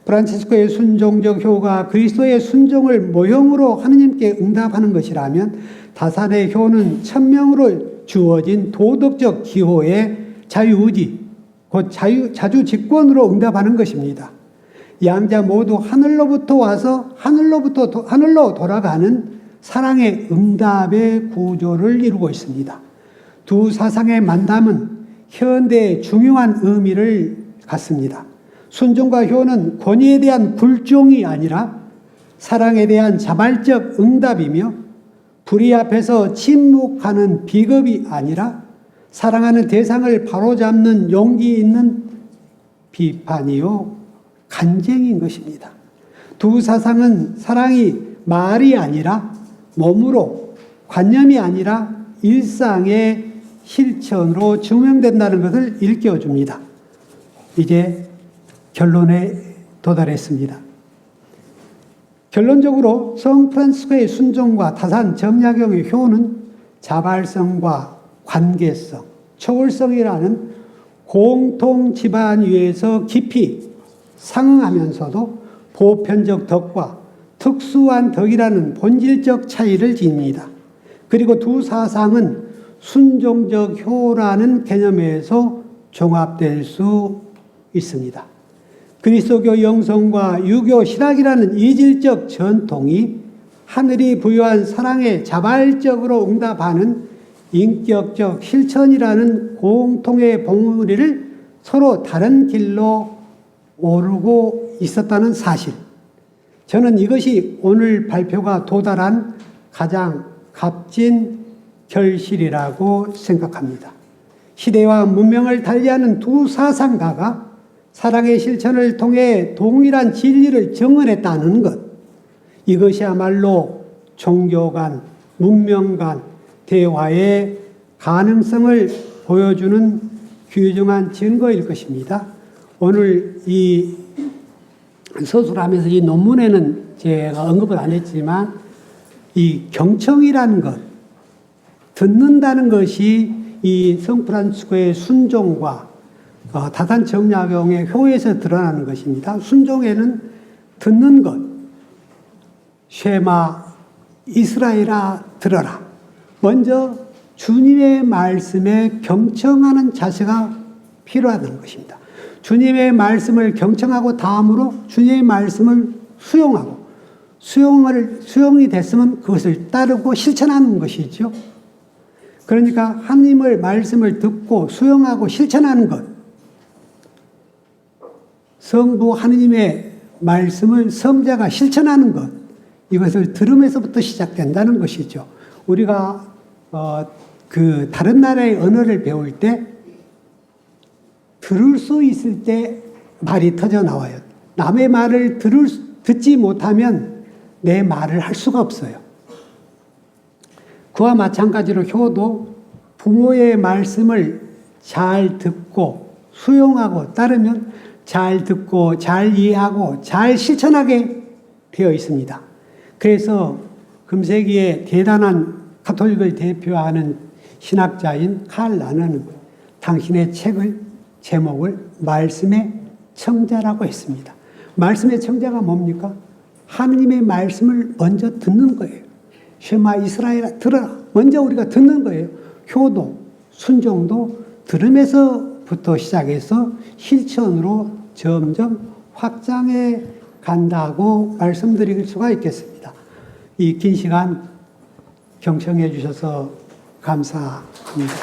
프란체스코의 순종적 효가 그리스도의 순종을 모형으로 하느님께 응답하는 것이라면, 다산의 효는 천명으로 주어진 도덕적 기호의 자유의지, 곧 자주직권으로 응답하는 것입니다. 양자 모두 하늘로부터 와서 하늘로 돌아가는 사랑의 응답의 구조를 이루고 있습니다. 두 사상의 만남은 현대의 중요한 의미를 갖습니다. 순종과 효는 권위에 대한 굴종이 아니라 사랑에 대한 자발적 응답이며, 불의 앞에서 침묵하는 비겁이 아니라 사랑하는 대상을 바로잡는 용기 있는 비판이요 간쟁인 것입니다. 두 사상은 사랑이 말이 아니라 몸으로, 관념이 아니라 일상의 실천으로 증명된다는 것을 일깨워줍니다. 이제 결론에 도달했습니다. 결론적으로 성프란시스코의 순종과 다산 정약용의 효는 자발성과 관계성, 초월성이라는 공통 지반 위에서 깊이 상응하면서도 보편적 덕과 특수한 덕이라는 본질적 차이를 지닙니다. 그리고 두 사상은 순종적 효라는 개념에서 종합될 수 있습니다. 그리스도교 영성과 유교 신학이라는 이질적 전통이 하늘이 부여한 사랑에 자발적으로 응답하는 인격적 실천이라는 공통의 봉우리를 서로 다른 길로 오르고 있었다는 사실. 저는 이것이 오늘 발표가 도달한 가장 값진 결실이라고 생각합니다. 시대와 문명을 달리하는 두 사상가가 사랑의 실천을 통해 동일한 진리를 정언했다는 것, 이것이야말로 종교 간, 문명 간 대화의 가능성을 보여주는 귀중한 증거일 것입니다. 오늘 이 서술하면서 이 논문에는 제가 언급을 안 했지만, 이 경청이라는 것, 듣는다는 것이 이 성프란시스코의 순종과 다산 정약용의 효에서 드러나는 것입니다. 순종에는 듣는 것, 쉐마 이스라엘아 들어라. 먼저 주님의 말씀에 경청하는 자세가 필요하다는 것입니다. 주님의 말씀을 경청하고 다음으로 주님의 말씀을 수용하고, 수용이 됐으면 그것을 따르고 실천하는 것이죠. 그러니까 하나님의 말씀을 듣고 수용하고 실천하는 것, 성부 하느님의 말씀을 성자가 실천하는 것, 이것을 들음에서부터 시작된다는 것이죠. 우리가 그 다른 나라의 언어를 배울 때 들을 수 있을 때 말이 터져 나와요. 남의 말을 듣지 못하면 내 말을 할 수가 없어요. 그와 마찬가지로 효도 부모의 말씀을 잘 듣고 수용하고 따르면 잘 듣고 잘 이해하고 잘 실천하게 되어 있습니다. 그래서 금세기의 대단한 가톨릭을 대표하는 신학자인 칼 라너는 당신의 책을 제목을 말씀의 청자라고 했습니다. 말씀의 청자가 뭡니까? 하느님의 말씀을 먼저 듣는 거예요. 쉐마 이스라엘아 들어라. 먼저 우리가 듣는 거예요. 효도, 순종도 들음에서부터 시작해서 실천으로 점점 확장해 간다고 말씀드릴 수가 있겠습니다. 이 긴 시간 경청해 주셔서 감사합니다.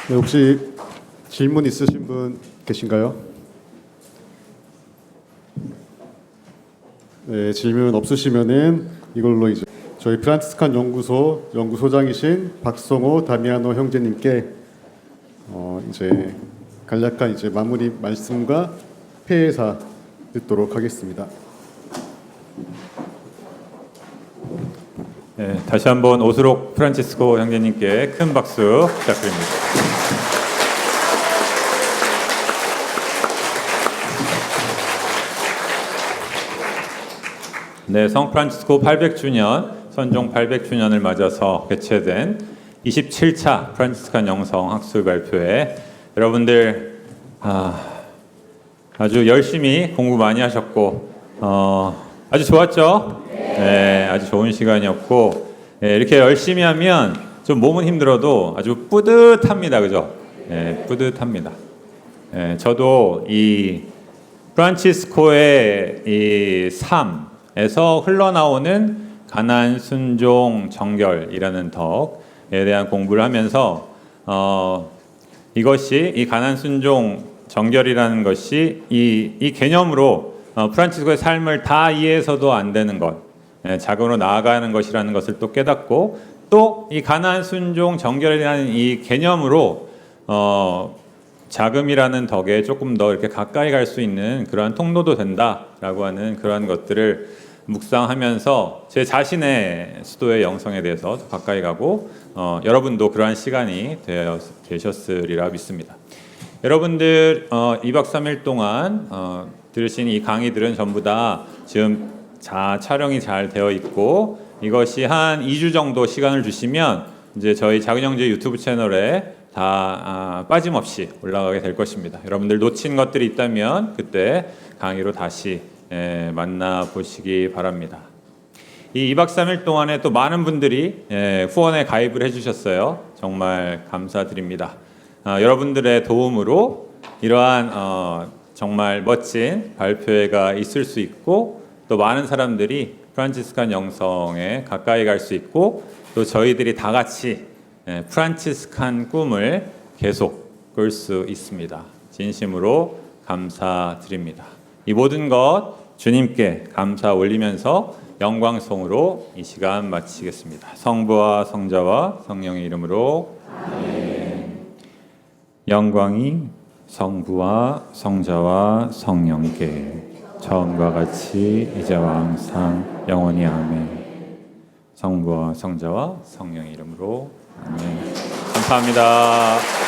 네, 혹시 질문 있으신 분 계신가요? 네, 질문 없으시면은 이걸로 이제 저희 프란치스칸 연구소 연구소장이신 박성호 다미아노 형제님께 이제 간략한 이제 마무리 말씀과 폐회사 듣도록 하겠습니다. 네, 다시 한번 오스록 프란치스코 형제님께 큰 박수 부탁드립니다. 네, 성 프란치스코 800주년, 선종 800주년을 맞아서 개최된 27차 프란치스칸 영성 학술 발표회, 여러분들 아주 열심히 공부 많이 하셨고 아주 좋았죠? 네, 아주 좋은 시간이었고, 네, 이렇게 열심히 하면 좀 몸은 힘들어도 아주 뿌듯합니다, 그죠? 네, 뿌듯합니다. 네, 저도 이 프란치스코의 이 삶에서 흘러나오는 가난, 순종, 정결이라는 덕에 대한 공부를 하면서 이것이 이 가난, 순종, 정결이라는 것이 이 개념으로 프란치스코의 삶을 다 이해해서도 안 되는 것, 자금으로 나아가는 것이라는 것을 또 깨닫고, 또 이 가난, 순종, 정결이라는 이 개념으로 자금이라는 덕에 조금 더 이렇게 가까이 갈 수 있는 그러한 통로도 된다라고 하는 그러한 것들을 묵상하면서 제 자신의 수도의 영성에 대해서 더 가까이 가고 여러분도 그러한 시간이 되셨으리라 믿습니다. 여러분들 2박 3일 동안 들으신 이 강의들은 전부 다 지금 촬영이 잘 되어 있고, 이것이 한 2주 정도 시간을 주시면 이제 저희 작은 형제 유튜브 채널에 다 빠짐없이 올라가게 될 것입니다. 여러분들 놓친 것들이 있다면 그때 강의로 다시 만나보시기 바랍니다. 이 2박 3일 동안에 또 많은 분들이 후원에 가입을 해주셨어요. 정말 감사드립니다. 여러분들의 도움으로 이러한 정말 멋진 발표회가 있을 수 있고, 또 많은 사람들이 프란치스칸 영성에 가까이 갈 수 있고, 또 저희들이 다 같이 프란치스칸 꿈을 계속 꿀 수 있습니다. 진심으로 감사드립니다. 이 모든 것 주님께 감사 올리면서 영광송으로 이 시간 마치겠습니다. 성부와 성자와 성령의 이름으로 아멘. 영광이 성부와 성자와 성령께 처음과 같이 이제와 항상 영원히 아멘. 성부와 성자와 성령의 이름으로 아멘. 감사합니다.